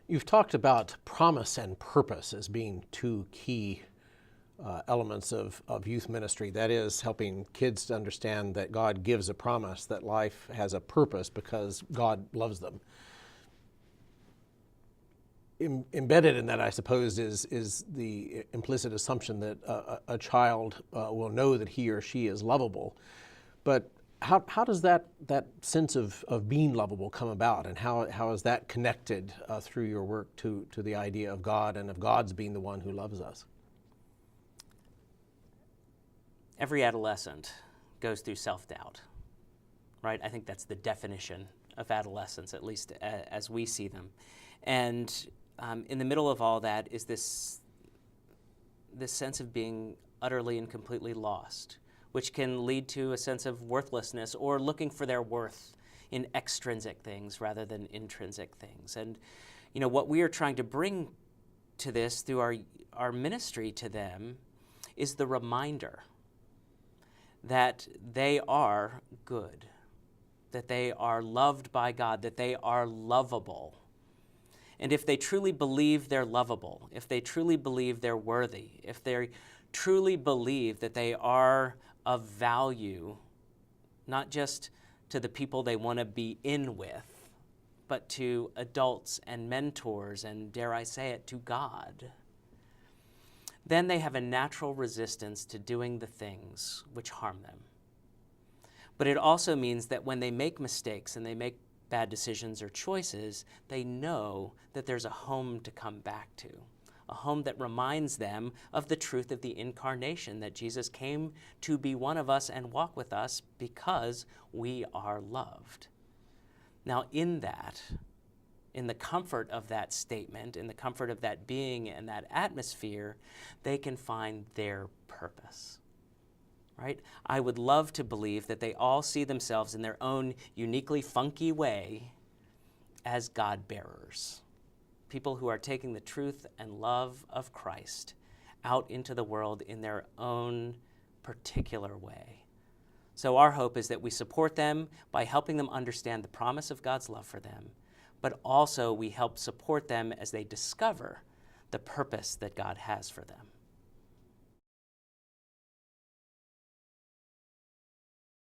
You've talked about promise and purpose as being two key elements of youth ministry. That is, helping kids to understand that God gives a promise, that life has a purpose because God loves them. Embedded in that, I suppose, is the implicit assumption that a child will know that he or she is lovable. But how does that sense of being lovable come about, and how is that connected through your work to the idea of God and of God's being the one who loves us? Every adolescent goes through self-doubt, right? I think that's the definition of adolescence, at least as we see them. And in the middle of all that is this sense of being utterly and completely lost, which can lead to a sense of worthlessness or looking for their worth in extrinsic things rather than intrinsic things. And what we are trying to bring to this through our ministry to them is the reminder that they are good, that they are loved by God, that they are lovable. And if they truly believe they're lovable, if they truly believe they're worthy, if they truly believe that they are of value, not just to the people they want to be in with, but to adults and mentors and, dare I say it, to God, then they have a natural resistance to doing the things which harm them. But it also means that when they make mistakes and they make bad decisions or choices, they know that there's a home to come back to, a home that reminds them of the truth of the incarnation, that Jesus came to be one of us and walk with us because we are loved. Now, in the comfort of that statement, in the comfort of that being and that atmosphere, they can find their purpose, right? I would love to believe that they all see themselves in their own uniquely funky way as God bearers, people who are taking the truth and love of Christ out into the world in their own particular way. So our hope is that we support them by helping them understand the promise of God's love for them, but also we help support them as they discover the purpose that God has for them.